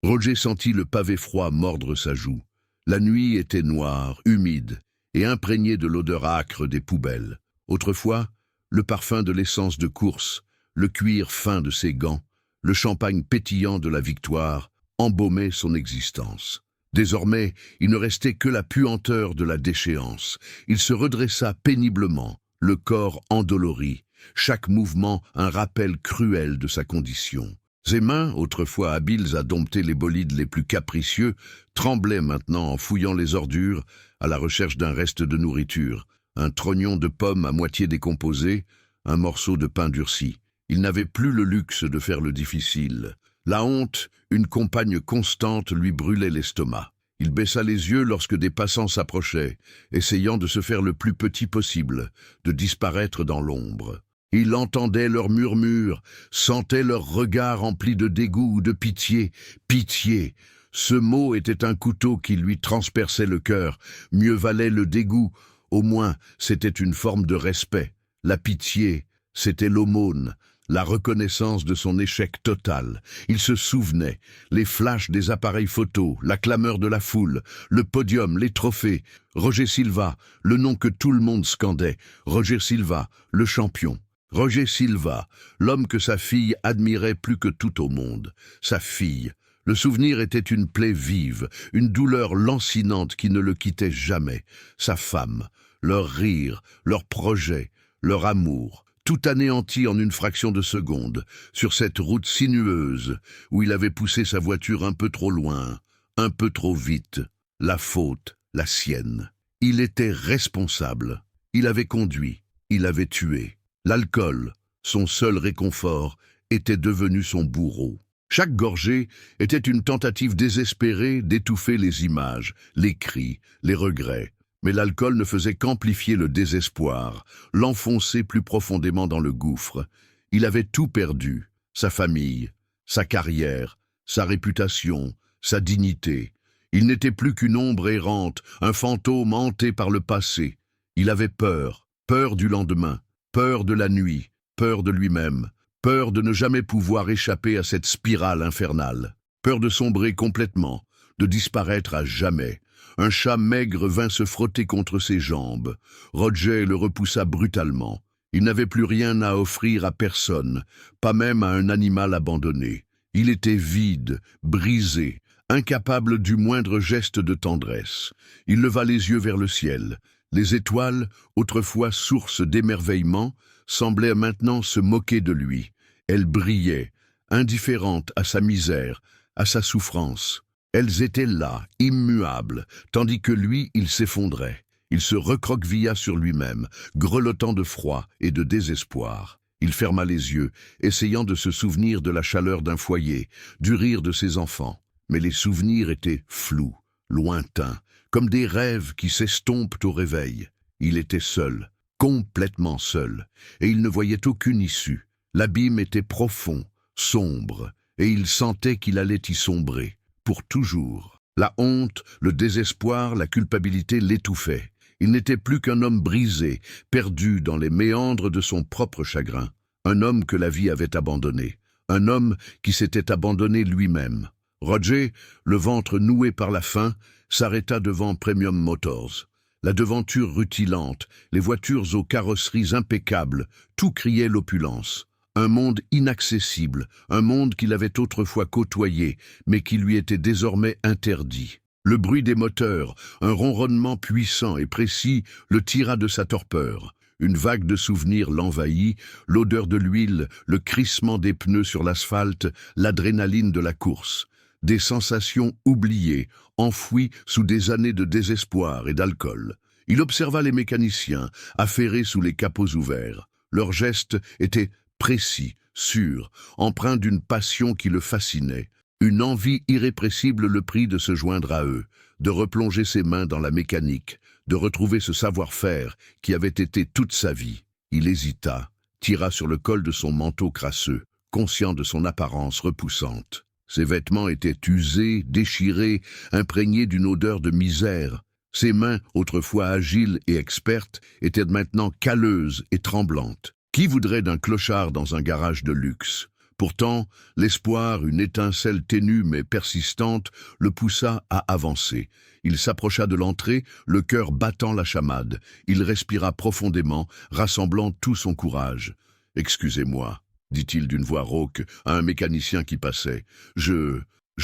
Roger sentit le pavé froid mordre sa joue. La nuit était noire, humide et imprégnée de l'odeur âcre des poubelles. Autrefois, le parfum de l'essence de course, le cuir fin de ses gants, le champagne pétillant de la victoire embaumaient son existence. Désormais, il ne restait que la puanteur de la déchéance. Il se redressa péniblement, le corps endolori, chaque mouvement un rappel cruel de sa condition. Ses mains, autrefois habiles à dompter les bolides les plus capricieux, tremblaient maintenant en fouillant les ordures à la recherche d'un reste de nourriture, un trognon de pomme à moitié décomposé, un morceau de pain durci. Il n'avait plus le luxe de faire le difficile. La honte, une compagne constante, lui brûlait l'estomac. Il baissa les yeux lorsque des passants s'approchaient, essayant de se faire le plus petit possible, de disparaître dans l'ombre. Il entendait leurs murmures, sentait leurs regards emplis de dégoût ou de pitié. Pitié! Ce mot était un couteau qui lui transperçait le cœur. Mieux valait le dégoût. Au moins, c'était une forme de respect. La pitié, c'était l'aumône, la reconnaissance de son échec total. Il se souvenait, les flashs des appareils photos, la clameur de la foule, le podium, les trophées. Roger Silva, le nom que tout le monde scandait. Roger Silva, le champion. Roger Silva, l'homme que sa fille admirait plus que tout au monde. Sa fille. Le souvenir était une plaie vive, une douleur lancinante qui ne le quittait jamais. Sa femme, leur rire, leurs projets, leur amour, tout anéanti en une fraction de seconde, sur cette route sinueuse où il avait poussé sa voiture un peu trop loin, un peu trop vite. La faute, la sienne. Il était responsable. Il avait conduit, il avait tué. L'alcool, son seul réconfort, était devenu son bourreau. Chaque gorgée était une tentative désespérée d'étouffer les images, les cris, les regrets. Mais l'alcool ne faisait qu'amplifier le désespoir, l'enfoncer plus profondément dans le gouffre. Il avait tout perdu, sa famille, sa carrière, sa réputation, sa dignité. Il n'était plus qu'une ombre errante, un fantôme hanté par le passé. Il avait peur, peur du lendemain, peur de la nuit, peur de lui-même, peur de ne jamais pouvoir échapper à cette spirale infernale, peur de sombrer complètement, de disparaître à jamais. Un chat maigre vint se frotter contre ses jambes. Roger le repoussa brutalement. Il n'avait plus rien à offrir à personne, pas même à un animal abandonné. Il était vide, brisé, incapable du moindre geste de tendresse. Il leva les yeux vers le ciel. Les étoiles, autrefois source d'émerveillement, semblaient maintenant se moquer de lui. Elles brillaient, indifférentes à sa misère, à sa souffrance. Elles étaient là, immuables, tandis que lui, il s'effondrait. Il se recroquevilla sur lui-même, grelottant de froid et de désespoir. Il ferma les yeux, essayant de se souvenir de la chaleur d'un foyer, du rire de ses enfants. Mais les souvenirs étaient flous, lointains, comme des rêves qui s'estompent au réveil. Il était seul, complètement seul, et il ne voyait aucune issue. L'abîme était profond, sombre, et il sentait qu'il allait y sombrer. Pour toujours. La honte, le désespoir, la culpabilité l'étouffaient. Il n'était plus qu'un homme brisé, perdu dans les méandres de son propre chagrin. Un homme que la vie avait abandonné. Un homme qui s'était abandonné lui-même. Roger, le ventre noué par la faim, s'arrêta devant Premium Motors. La devanture rutilante, les voitures aux carrosseries impeccables, tout criait l'opulence. Un monde inaccessible, un monde qu'il avait autrefois côtoyé, mais qui lui était désormais interdit. Le bruit des moteurs, un ronronnement puissant et précis, le tira de sa torpeur. Une vague de souvenirs l'envahit, l'odeur de l'huile, le crissement des pneus sur l'asphalte, l'adrénaline de la course. Des sensations oubliées, enfouies sous des années de désespoir et d'alcool. Il observa les mécaniciens, affairés sous les capots ouverts. Leurs gestes étaient précis, sûr, empreint d'une passion qui le fascinait. Une envie irrépressible le prit de se joindre à eux, de replonger ses mains dans la mécanique, de retrouver ce savoir-faire qui avait été toute sa vie. Il hésita, tira sur le col de son manteau crasseux, conscient de son apparence repoussante. Ses vêtements étaient usés, déchirés, imprégnés d'une odeur de misère. Ses mains, autrefois agiles et expertes, étaient maintenant calleuses et tremblantes. Qui voudrait d'un clochard dans un garage de luxe? Pourtant, l'espoir, une étincelle ténue mais persistante, le poussa à avancer. Il s'approcha de l'entrée, le cœur battant la chamade. Il respira profondément, rassemblant tout son courage. « Excusez-moi », dit-il d'une voix rauque à un mécanicien qui passait. « Je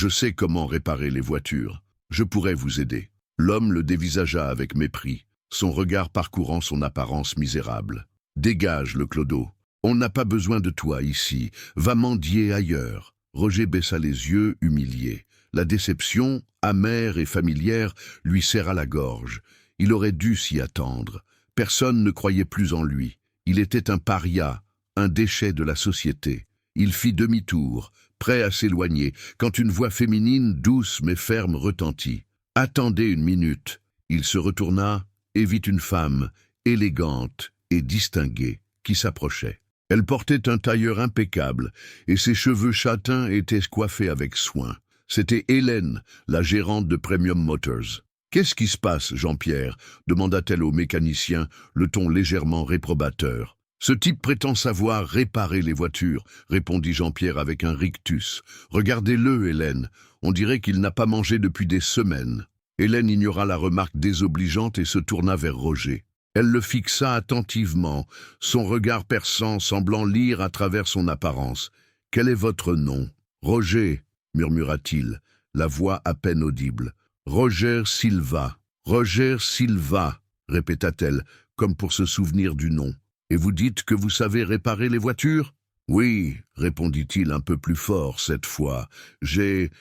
sais comment réparer les voitures. Je pourrais vous aider. » L'homme le dévisagea avec mépris, son regard parcourant son apparence misérable. « Dégage, le clodo. On n'a pas besoin de toi ici. Va mendier ailleurs. » Roger baissa les yeux, humilié. La déception, amère et familière, lui serra la gorge. Il aurait dû s'y attendre. Personne ne croyait plus en lui. Il était un paria, un déchet de la société. Il fit demi-tour, prêt à s'éloigner, quand une voix féminine, douce mais ferme, retentit. « Attendez une minute. » Il se retourna et vit une femme, élégante et distinguée, qui s'approchait. Elle portait un tailleur impeccable, et ses cheveux châtains étaient coiffés avec soin. C'était Hélène, la gérante de Premium Motors. « Qu'est-ce qui se passe, Jean-Pierre » demanda-t-elle au mécanicien, le ton légèrement réprobateur. « Ce type prétend savoir réparer les voitures, » répondit Jean-Pierre avec un rictus. « Regardez-le, Hélène, on dirait qu'il n'a pas mangé depuis des semaines. » Hélène ignora la remarque désobligeante et se tourna vers Roger. Elle le fixa attentivement, son regard perçant semblant lire à travers son apparence. « Quel est votre nom ?»« Roger » murmura-t-il, la voix à peine audible. « Roger Silva. »« Roger Silva » répéta-t-elle, comme pour se souvenir du nom. « Et vous dites que vous savez réparer les voitures ?»« Oui, » répondit-il un peu plus fort cette fois. « J'ai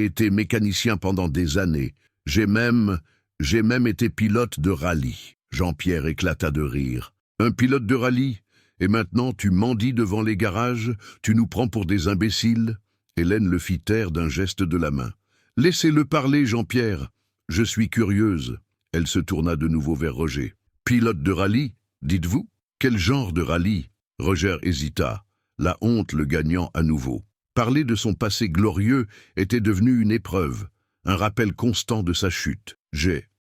été mécanicien pendant des années. J'ai même été pilote de rallye. » Jean-Pierre éclata de rire. « Un pilote de rallye? Et maintenant tu mendies devant les garages? Tu nous prends pour des imbéciles ?» Hélène le fit taire d'un geste de la main. « Laissez-le parler, Jean-Pierre. Je suis curieuse. » Elle se tourna de nouveau vers Roger. « Pilote de rallye, dites-vous? Quel genre de rallye ?» Roger hésita, la honte le gagnant à nouveau. Parler de son passé glorieux était devenu une épreuve, un rappel constant de sa chute. «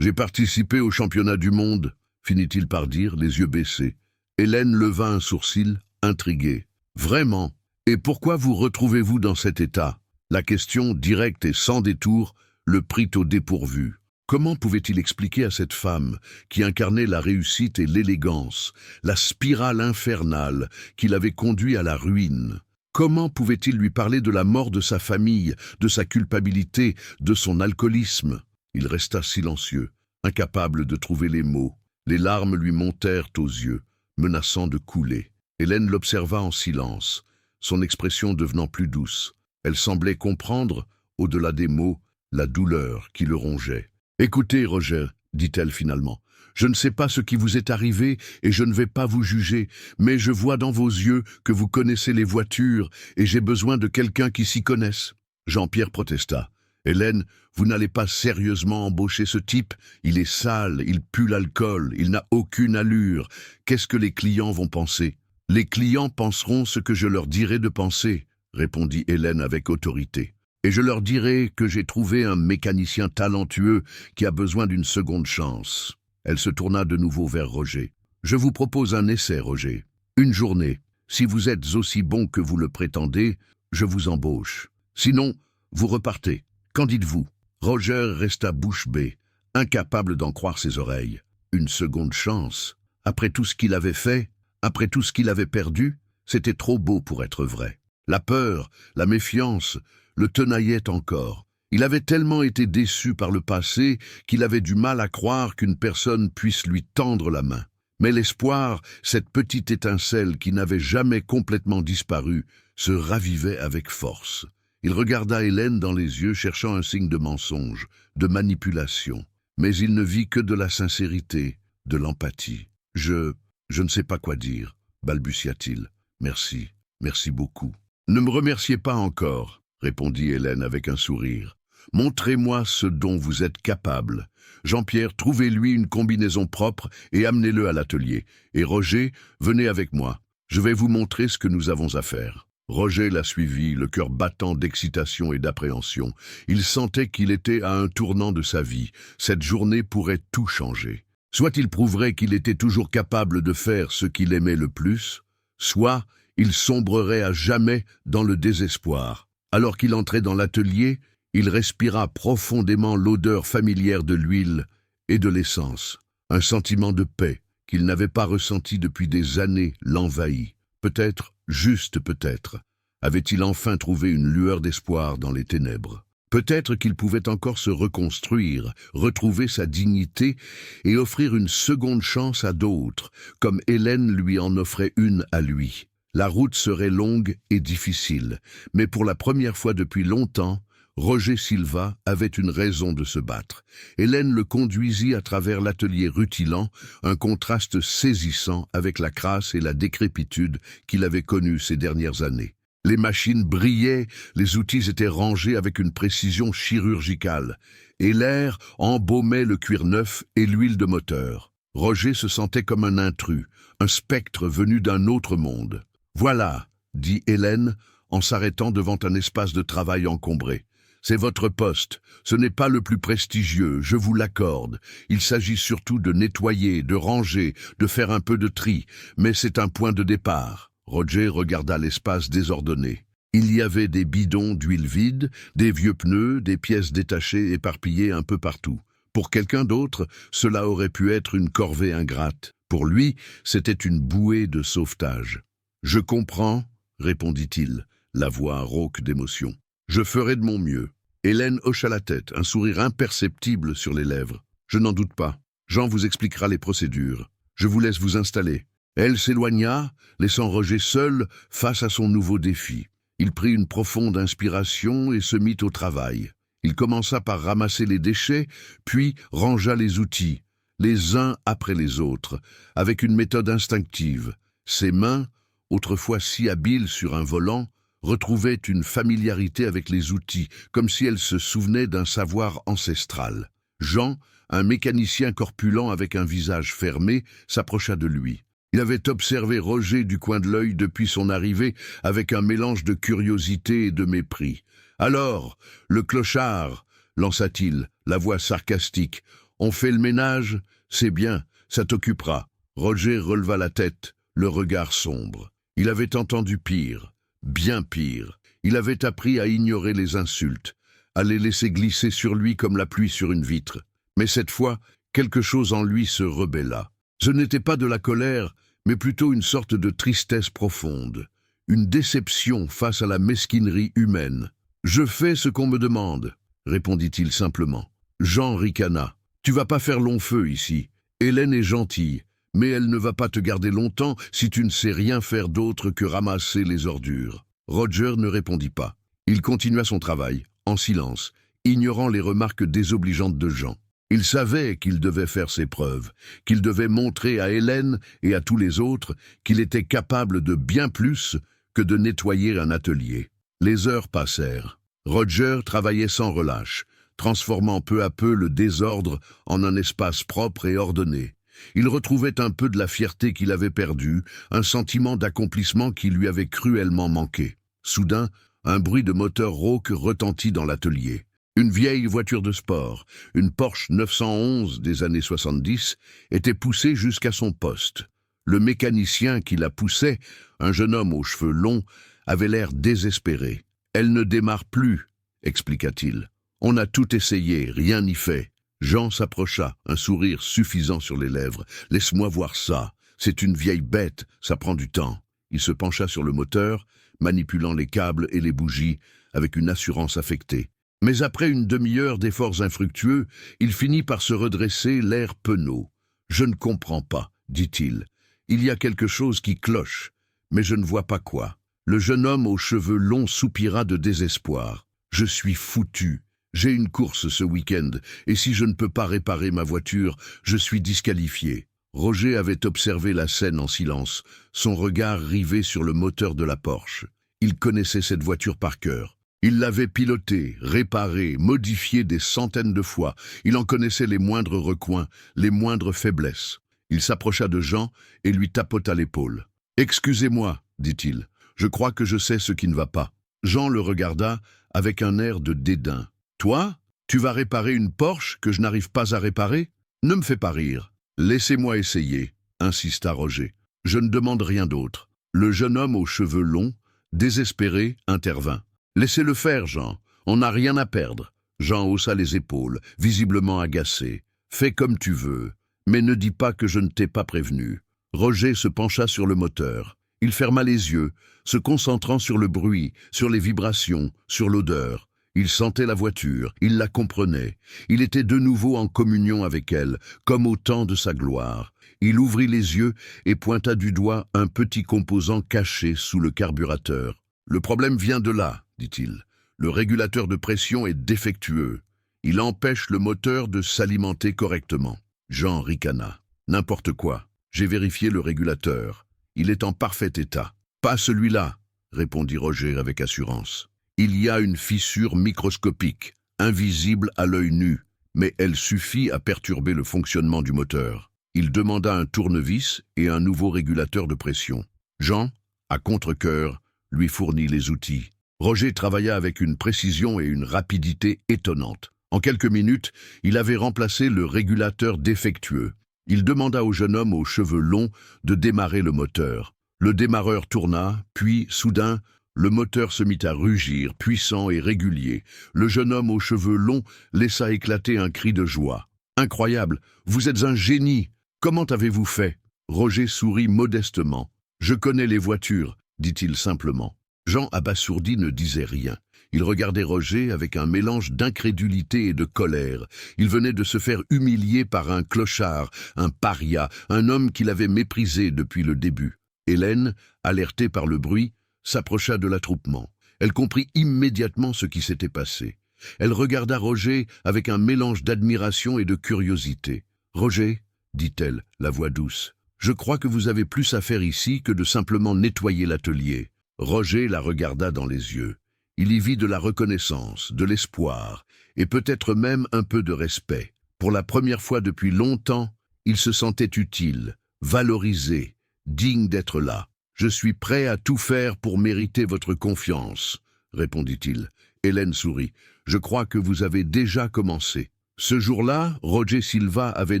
J'ai participé au championnat du monde, » finit-il par dire, les yeux baissés. Hélène leva un sourcil, intriguée. « Vraiment? Et pourquoi vous retrouvez-vous dans cet état ?» La question, directe et sans détour, le prit au dépourvu. Comment pouvait-il expliquer à cette femme, qui incarnait la réussite et l'élégance, la spirale infernale qui l'avait conduit à la ruine? Comment pouvait-il lui parler de la mort de sa famille, de sa culpabilité, de son alcoolisme? Il resta silencieux, incapable de trouver les mots. Les larmes lui montèrent aux yeux, menaçant de couler. Hélène l'observa en silence, son expression devenant plus douce. Elle semblait comprendre, au-delà des mots, la douleur qui le rongeait. « Écoutez, Roger, » dit-elle finalement, « je ne sais pas ce qui vous est arrivé et je ne vais pas vous juger, mais je vois dans vos yeux que vous connaissez les voitures et j'ai besoin de quelqu'un qui s'y connaisse. » Jean-Pierre protesta. « Hélène, vous n'allez pas sérieusement embaucher ce type? Il est sale, il pue l'alcool, il n'a aucune allure. Qu'est-ce que les clients vont penser? »« Les clients penseront ce que je leur dirai de penser, » répondit Hélène avec autorité. « Et je leur dirai que j'ai trouvé un mécanicien talentueux qui a besoin d'une seconde chance. » Elle se tourna de nouveau vers Roger. « Je vous propose un essai, Roger. Une journée. Si vous êtes aussi bon que vous le prétendez, je vous embauche. Sinon, vous repartez. Qu'en dites-vous » Roger resta bouche bée, incapable d'en croire ses oreilles. Une seconde chance. Après tout ce qu'il avait fait, après tout ce qu'il avait perdu, c'était trop beau pour être vrai. La peur, la méfiance, le tenaillaient encore. Il avait tellement été déçu par le passé qu'il avait du mal à croire qu'une personne puisse lui tendre la main. Mais l'espoir, cette petite étincelle qui n'avait jamais complètement disparu, se ravivait avec force. Il regarda Hélène dans les yeux, cherchant un signe de mensonge, de manipulation. Mais il ne vit que de la sincérité, de l'empathie. « Je ne sais pas quoi dire, » balbutia-t-il. « Merci, merci beaucoup. »« Ne me remerciez pas encore, » répondit Hélène avec un sourire. « Montrez-moi ce dont vous êtes capable. Jean-Pierre, trouvez-lui une combinaison propre et amenez-le à l'atelier. Et Roger, venez avec moi. Je vais vous montrer ce que nous avons à faire. » Roger la suivit, le cœur battant d'excitation et d'appréhension. Il sentait qu'il était à un tournant de sa vie. Cette journée pourrait tout changer. Soit il prouverait qu'il était toujours capable de faire ce qu'il aimait le plus, soit il sombrerait à jamais dans le désespoir. Alors qu'il entrait dans l'atelier, il respira profondément l'odeur familière de l'huile et de l'essence. Un sentiment de paix qu'il n'avait pas ressenti depuis des années l'envahit. Peut-être, juste peut-être, avait-il enfin trouvé une lueur d'espoir dans les ténèbres. Peut-être qu'il pouvait encore se reconstruire, retrouver sa dignité et offrir une seconde chance à d'autres, comme Hélène lui en offrait une à lui. La route serait longue et difficile, mais pour la première fois depuis longtemps, Roger Silva avait une raison de se battre. Hélène le conduisit à travers l'atelier rutilant, un contraste saisissant avec la crasse et la décrépitude qu'il avait connue ces dernières années. Les machines brillaient, les outils étaient rangés avec une précision chirurgicale, et l'air embaumait le cuir neuf et l'huile de moteur. Roger se sentait comme un intrus, un spectre venu d'un autre monde. « Voilà », dit Hélène, en s'arrêtant devant un espace de travail encombré. « C'est votre poste. Ce n'est pas le plus prestigieux, je vous l'accorde. Il s'agit surtout de nettoyer, de ranger, de faire un peu de tri, mais c'est un point de départ. » Roger regarda l'espace désordonné. Il y avait des bidons d'huile vide, des vieux pneus, des pièces détachées éparpillées un peu partout. Pour quelqu'un d'autre, cela aurait pu être une corvée ingrate. Pour lui, c'était une bouée de sauvetage. « Je comprends, » répondit-il, la voix rauque d'émotion. « Je ferai de mon mieux. » Hélène hocha la tête, un sourire imperceptible sur les lèvres. « Je n'en doute pas. Jean vous expliquera les procédures. Je vous laisse vous installer. » Elle s'éloigna, laissant Roger seul face à son nouveau défi. Il prit une profonde inspiration et se mit au travail. Il commença par ramasser les déchets, puis rangea les outils, les uns après les autres, avec une méthode instinctive. Ses mains, autrefois si habiles sur un volant, retrouvaient une familiarité avec les outils, comme si elles se souvenaient d'un savoir ancestral. Jean, un mécanicien corpulent avec un visage fermé, s'approcha de lui. Il avait observé Roger du coin de l'œil depuis son arrivée avec un mélange de curiosité et de mépris. « Alors, le clochard !» lança-t-il, la voix sarcastique. « On fait le ménage? C'est bien, ça t'occupera. » Roger releva la tête, le regard sombre. Il avait entendu pire, bien pire. Il avait appris à ignorer les insultes, à les laisser glisser sur lui comme la pluie sur une vitre. Mais cette fois, quelque chose en lui se rebella. Ce n'était pas de la colère, mais plutôt une sorte de tristesse profonde, une déception face à la mesquinerie humaine. « Je fais ce qu'on me demande, » répondit-il simplement. Jean ricana. « Tu vas pas faire long feu ici. Hélène est gentille, mais elle ne va pas te garder longtemps si tu ne sais rien faire d'autre que ramasser les ordures. » Roger ne répondit pas. Il continua son travail, en silence, ignorant les remarques désobligeantes de Jean. Il savait qu'il devait faire ses preuves, qu'il devait montrer à Hélène et à tous les autres qu'il était capable de bien plus que de nettoyer un atelier. Les heures passèrent. Roger travaillait sans relâche, transformant peu à peu le désordre en un espace propre et ordonné. Il retrouvait un peu de la fierté qu'il avait perdue, un sentiment d'accomplissement qui lui avait cruellement manqué. Soudain, un bruit de moteur rauque retentit dans l'atelier. Une vieille voiture de sport, une Porsche 911 des années 70, était poussée jusqu'à son poste. Le mécanicien qui la poussait, un jeune homme aux cheveux longs, avait l'air désespéré. « Elle ne démarre plus », expliqua-t-il. « On a tout essayé, rien n'y fait. » Jean s'approcha, un sourire suffisant sur les lèvres. « Laisse-moi voir ça. C'est une vieille bête, ça prend du temps. » Il se pencha sur le moteur, manipulant les câbles et les bougies avec une assurance affectée. Mais après une demi-heure d'efforts infructueux, il finit par se redresser, l'air penaud. « Je ne comprends pas, » dit-il. « Il y a quelque chose qui cloche, mais je ne vois pas quoi. » Le jeune homme aux cheveux longs soupira de désespoir. « Je suis foutu. J'ai une course ce week-end, et si je ne peux pas réparer ma voiture, je suis disqualifié. » Roger avait observé la scène en silence, son regard rivé sur le moteur de la Porsche. Il connaissait cette voiture par cœur. Il l'avait pilotée, réparée, modifiée des centaines de fois. Il en connaissait les moindres recoins, les moindres faiblesses. Il s'approcha de Jean et lui tapota l'épaule. « Excusez-moi, » dit-il. « Je crois que je sais ce qui ne va pas. » Jean le regarda avec un air de dédain. « Toi, tu vas réparer une Porsche que je n'arrive pas à réparer? Ne me fais pas rire. »« Laissez-moi essayer, » insista Roger. « Je ne demande rien d'autre. » Le jeune homme aux cheveux longs, désespéré, intervint. « Laissez-le faire, Jean. On n'a rien à perdre. » Jean haussa les épaules, visiblement agacé. « Fais comme tu veux, mais ne dis pas que je ne t'ai pas prévenu. » Roger se pencha sur le moteur. Il ferma les yeux, se concentrant sur le bruit, sur les vibrations, sur l'odeur. Il sentait la voiture, il la comprenait. Il était de nouveau en communion avec elle, comme au temps de sa gloire. Il ouvrit les yeux et pointa du doigt un petit composant caché sous le carburateur. « Le problème vient de là, dit-il. Le régulateur de pression est défectueux. Il empêche le moteur de s'alimenter correctement. » Jean ricana. « N'importe quoi. J'ai vérifié le régulateur. Il est en parfait état. »« Pas celui-là, » répondit Roger avec assurance. « Il y a une fissure microscopique, invisible à l'œil nu, mais elle suffit à perturber le fonctionnement du moteur. » Il demanda un tournevis et un nouveau régulateur de pression. Jean, à contre-cœur, lui fournit les outils. Roger travailla avec une précision et une rapidité étonnantes. En quelques minutes, il avait remplacé le régulateur défectueux. Il demanda au jeune homme aux cheveux longs de démarrer le moteur. Le démarreur tourna, puis, soudain, le moteur se mit à rugir, puissant et régulier. Le jeune homme aux cheveux longs laissa éclater un cri de joie. « Incroyable, vous êtes un génie! Comment avez-vous fait ?» Roger sourit modestement. « Je connais les voitures, » dit-il simplement. Jean, abasourdi, ne disait rien. Il regardait Roger avec un mélange d'incrédulité et de colère. Il venait de se faire humilier par un clochard, un paria, un homme qu'il avait méprisé depuis le début. Hélène, alertée par le bruit, s'approcha de l'attroupement. Elle comprit immédiatement ce qui s'était passé. Elle regarda Roger avec un mélange d'admiration et de curiosité. « Roger, » dit-elle, la voix douce, « je crois que vous avez plus à faire ici que de simplement nettoyer l'atelier. » Roger la regarda dans les yeux. Il y vit de la reconnaissance, de l'espoir, et peut-être même un peu de respect. Pour la première fois depuis longtemps, il se sentait utile, valorisé, digne d'être là. « Je suis prêt à tout faire pour mériter votre confiance, » répondit-il. Hélène sourit. « Je crois que vous avez déjà commencé. » Ce jour-là, Roger Silva avait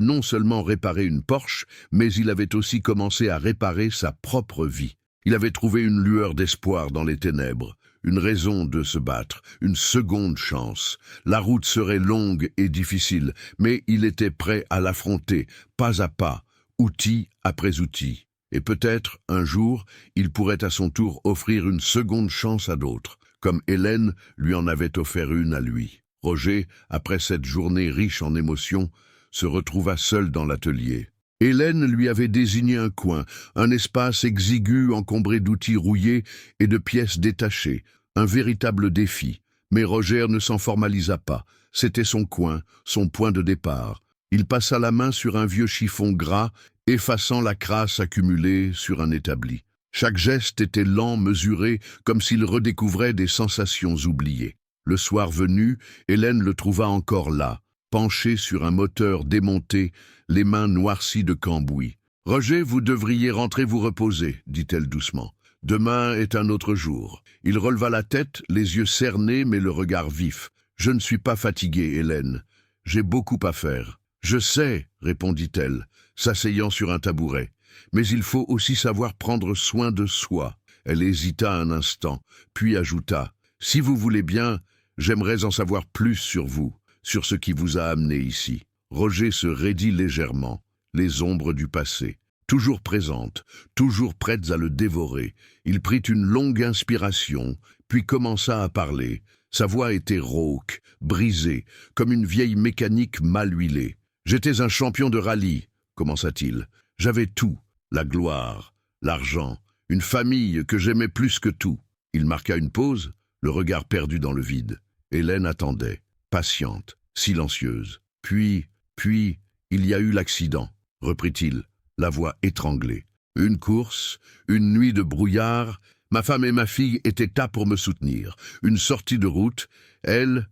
non seulement réparé une Porsche, mais il avait aussi commencé à réparer sa propre vie. Il avait trouvé une lueur d'espoir dans les ténèbres, une raison de se battre, une seconde chance. La route serait longue et difficile, mais il était prêt à l'affronter, pas à pas, outil après outil. Et peut-être, un jour, il pourrait à son tour offrir une seconde chance à d'autres, comme Hélène lui en avait offert une à lui. Roger, après cette journée riche en émotions, se retrouva seul dans l'atelier. Hélène lui avait désigné un coin, un espace exigu encombré d'outils rouillés et de pièces détachées, un véritable défi. Mais Roger ne s'en formalisa pas, c'était son coin, son point de départ. Il passa la main sur un vieux chiffon gras, effaçant la crasse accumulée sur un établi. Chaque geste était lent, mesuré, comme s'il redécouvrait des sensations oubliées. Le soir venu, Hélène le trouva encore là, penché sur un moteur démonté, les mains noircies de cambouis. « Roger, vous devriez rentrer vous reposer, » dit-elle doucement. « Demain est un autre jour. » Il releva la tête, les yeux cernés mais le regard vif. « Je ne suis pas fatigué, Hélène. J'ai beaucoup à faire. »« Je sais, » répondit-elle, s'asseyant sur un tabouret. « Mais il faut aussi savoir prendre soin de soi. » Elle hésita un instant, puis ajouta, « Si vous voulez bien, j'aimerais en savoir plus sur vous, sur ce qui vous a amené ici. » Roger se raidit légèrement, les ombres du passé, toujours présentes, toujours prêtes à le dévorer. Il prit une longue inspiration, puis commença à parler. Sa voix était rauque, brisée, comme une vieille mécanique mal huilée. « J'étais un champion de rallye, » commença-t-il. « J'avais tout, la gloire, l'argent, une famille que j'aimais plus que tout. » Il marqua une pause, le regard perdu dans le vide. Hélène attendait, patiente, silencieuse. Puis, il y a eu l'accident, reprit-il, la voix étranglée. Une course, une nuit de brouillard, ma femme et ma fille étaient là pour me soutenir. Une sortie de route, elles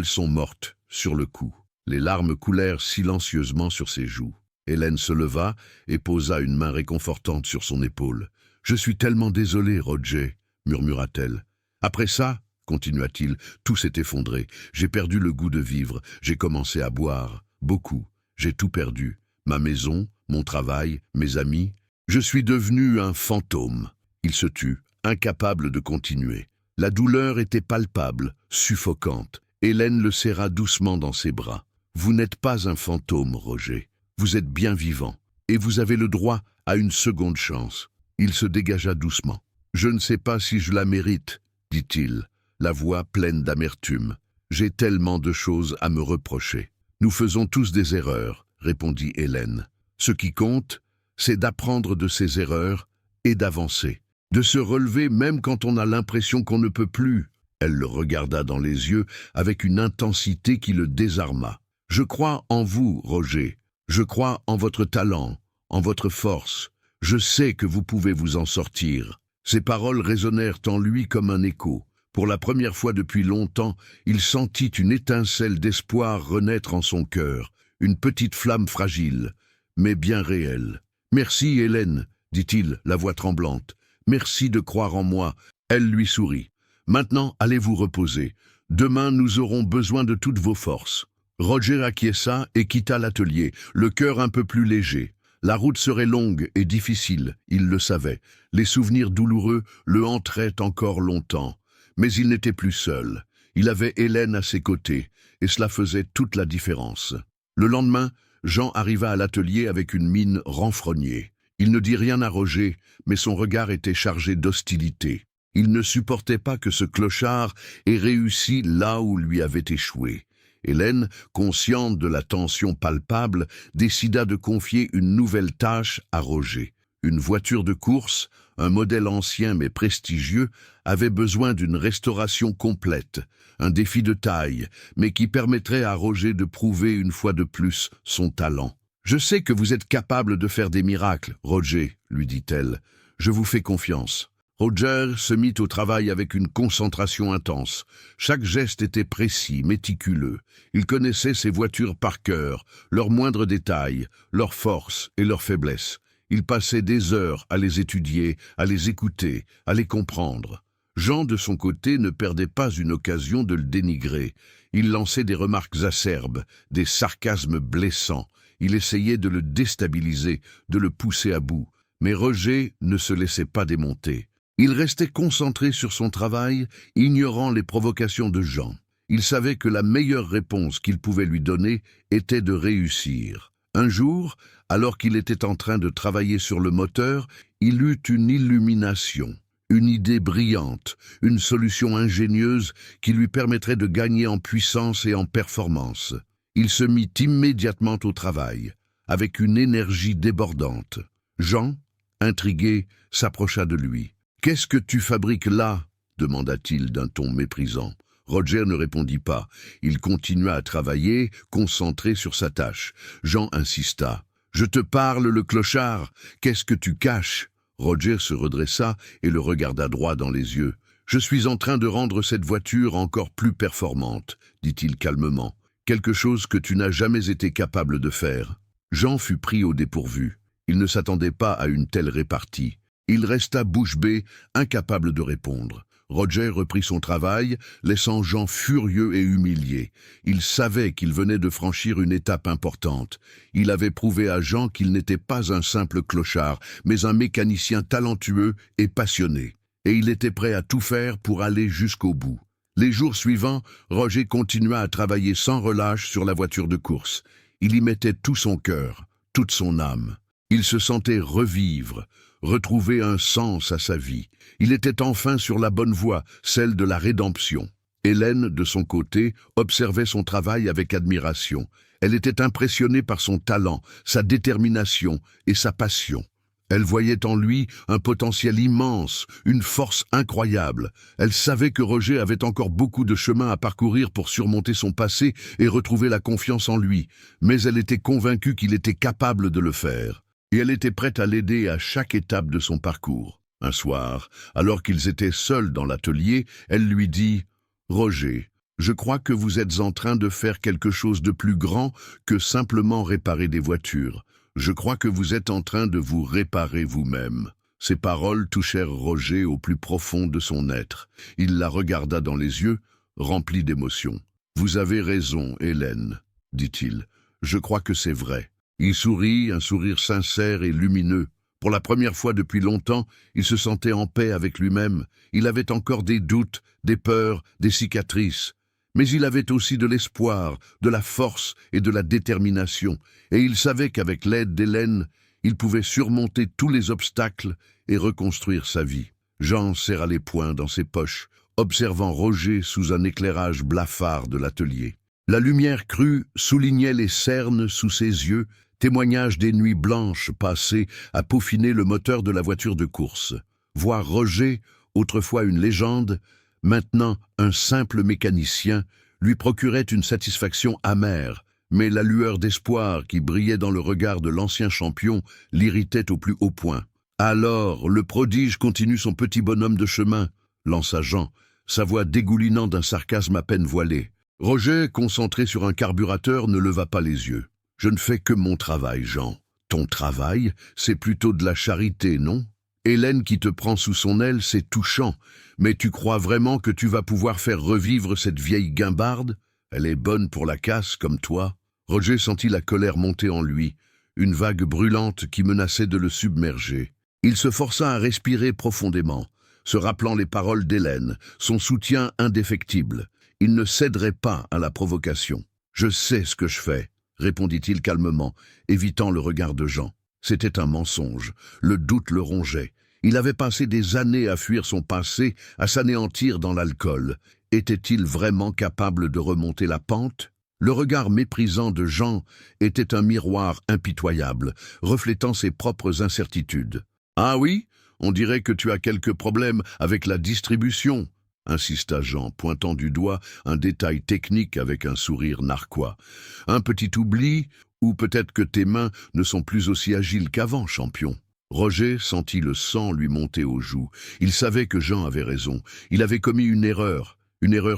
sont mortes, sur le coup. Les larmes coulèrent silencieusement sur ses joues. Hélène se leva et posa une main réconfortante sur son épaule. « Je suis tellement désolée, Roger, » murmura-t-elle. « Après ça, » continua-t-il, tout s'est effondré. J'ai perdu le goût de vivre, j'ai commencé à boire. Beaucoup, j'ai tout perdu. Ma maison, mon travail, mes amis. Je suis devenu un fantôme. » Il se tut, incapable de continuer. La douleur était palpable, suffocante. Hélène le serra doucement dans ses bras. « Vous n'êtes pas un fantôme, Roger. Vous êtes bien vivant. Et vous avez le droit à une seconde chance. » Il se dégagea doucement. « Je ne sais pas si je la mérite, » dit-il, la voix pleine d'amertume. « J'ai tellement de choses à me reprocher. »« Nous faisons tous des erreurs, » répondit Hélène. « Ce qui compte, c'est d'apprendre de ces erreurs et d'avancer. De se relever même quand on a l'impression qu'on ne peut plus. » Elle le regarda dans les yeux avec une intensité qui le désarma. « Je crois en vous, Roger. Je crois en votre talent, en votre force. Je sais que vous pouvez vous en sortir. » Ces paroles résonnèrent en lui comme un écho. Pour la première fois depuis longtemps, il sentit une étincelle d'espoir renaître en son cœur, une petite flamme fragile, mais bien réelle. « Merci, Hélène, » dit-il, la voix tremblante. « Merci de croire en moi. » Elle lui sourit. « Maintenant, allez vous reposer. Demain, nous aurons besoin de toutes vos forces. » Roger acquiesça et quitta l'atelier, le cœur un peu plus léger. La route serait longue et difficile, il le savait. Les souvenirs douloureux le hanteraient encore longtemps. Mais il n'était plus seul. Il avait Hélène à ses côtés, et cela faisait toute la différence. Le lendemain, Jean arriva à l'atelier avec une mine renfrognée. Il ne dit rien à Roger, mais son regard était chargé d'hostilité. Il ne supportait pas que ce clochard ait réussi là où lui avait échoué. Hélène, consciente de la tension palpable, décida de confier une nouvelle tâche à Roger. Une voiture de course, un modèle ancien mais prestigieux, avait besoin d'une restauration complète, un défi de taille, mais qui permettrait à Roger de prouver une fois de plus son talent. « Je sais que vous êtes capable de faire des miracles, Roger, » lui dit-elle. « Je vous fais confiance. » Roger se mit au travail avec une concentration intense. Chaque geste était précis, méticuleux. Il connaissait ses voitures par cœur, leurs moindres détails, leurs forces et leurs faiblesses. Il passait des heures à les étudier, à les écouter, à les comprendre. Jean, de son côté, ne perdait pas une occasion de le dénigrer. Il lançait des remarques acerbes, des sarcasmes blessants. Il essayait de le déstabiliser, de le pousser à bout. Mais Roger ne se laissait pas démonter. Il restait concentré sur son travail, ignorant les provocations de Jean. Il savait que la meilleure réponse qu'il pouvait lui donner était de réussir. Un jour, alors qu'il était en train de travailler sur le moteur, il eut une illumination, une idée brillante, une solution ingénieuse qui lui permettrait de gagner en puissance et en performance. Il se mit immédiatement au travail, avec une énergie débordante. Jean, intrigué, s'approcha de lui. « Qu'est-ce que tu fabriques là ?» demanda-t-il d'un ton méprisant. Roger ne répondit pas. Il continua à travailler, concentré sur sa tâche. Jean insista. « Je te parle, le clochard. Qu'est-ce que tu caches ?» Roger se redressa et le regarda droit dans les yeux. « Je suis en train de rendre cette voiture encore plus performante, » dit-il calmement. « Quelque chose que tu n'as jamais été capable de faire. » Jean fut pris au dépourvu. Il ne s'attendait pas à une telle répartie. Il resta bouche bée, incapable de répondre. Roger reprit son travail, laissant Jean furieux et humilié. Il savait qu'il venait de franchir une étape importante. Il avait prouvé à Jean qu'il n'était pas un simple clochard, mais un mécanicien talentueux et passionné. Et il était prêt à tout faire pour aller jusqu'au bout. Les jours suivants, Roger continua à travailler sans relâche sur la voiture de course. Il y mettait tout son cœur, toute son âme. Il se sentait revivre, retrouver un sens à sa vie. Il était enfin sur la bonne voie, celle de la rédemption. Hélène, de son côté, observait son travail avec admiration. Elle était impressionnée par son talent, sa détermination et sa passion. Elle voyait en lui un potentiel immense, une force incroyable. Elle savait que Roger avait encore beaucoup de chemin à parcourir pour surmonter son passé et retrouver la confiance en lui, mais elle était convaincue qu'il était capable de le faire. Et elle était prête à l'aider à chaque étape de son parcours. Un soir, alors qu'ils étaient seuls dans l'atelier, elle lui dit « Roger, je crois que vous êtes en train de faire quelque chose de plus grand que simplement réparer des voitures. Je crois que vous êtes en train de vous réparer vous-même. » Ces paroles touchèrent Roger au plus profond de son être. Il la regarda dans les yeux, rempli d'émotion. « Vous avez raison, Hélène, » dit-il. « Je crois que c'est vrai. » Il sourit, un sourire sincère et lumineux. Pour la première fois depuis longtemps, il se sentait en paix avec lui-même. Il avait encore des doutes, des peurs, des cicatrices. Mais il avait aussi de l'espoir, de la force et de la détermination. Et il savait qu'avec l'aide d'Hélène, il pouvait surmonter tous les obstacles et reconstruire sa vie. Jean serra les poings dans ses poches, observant Roger sous un éclairage blafard de l'atelier. La lumière crue soulignait les cernes sous ses yeux, témoignage des nuits blanches passées à peaufiner le moteur de la voiture de course. Voir Roger, autrefois une légende, maintenant un simple mécanicien, lui procurait une satisfaction amère, mais la lueur d'espoir qui brillait dans le regard de l'ancien champion l'irritait au plus haut point. « Alors, le prodige continue son petit bonhomme de chemin », lança Jean, sa voix dégoulinant d'un sarcasme à peine voilé. Roger, concentré sur un carburateur, ne leva pas les yeux. « Je ne fais que mon travail, Jean. Ton travail, c'est plutôt de la charité, non ? Hélène qui te prend sous son aile, c'est touchant, mais tu crois vraiment que tu vas pouvoir faire revivre cette vieille guimbarde ? Elle est bonne pour la casse, comme toi. » Roger sentit la colère monter en lui, une vague brûlante qui menaçait de le submerger. Il se força à respirer profondément, se rappelant les paroles d'Hélène, son soutien indéfectible. Il ne céderait pas à la provocation. « Je sais ce que je fais », répondit-il calmement, évitant le regard de Jean. C'était un mensonge, le doute le rongeait. Il avait passé des années à fuir son passé, à s'anéantir dans l'alcool. Était-il vraiment capable de remonter la pente ? Le regard méprisant de Jean était un miroir impitoyable, reflétant ses propres incertitudes. « Ah oui ? On dirait que tu as quelques problèmes avec la distribution », insista Jean, pointant du doigt un détail technique avec un sourire narquois. « Un petit oubli, ou peut-être que tes mains ne sont plus aussi agiles qu'avant, champion. » Roger sentit le sang lui monter aux joues. Il savait que Jean avait raison. Il avait commis une erreur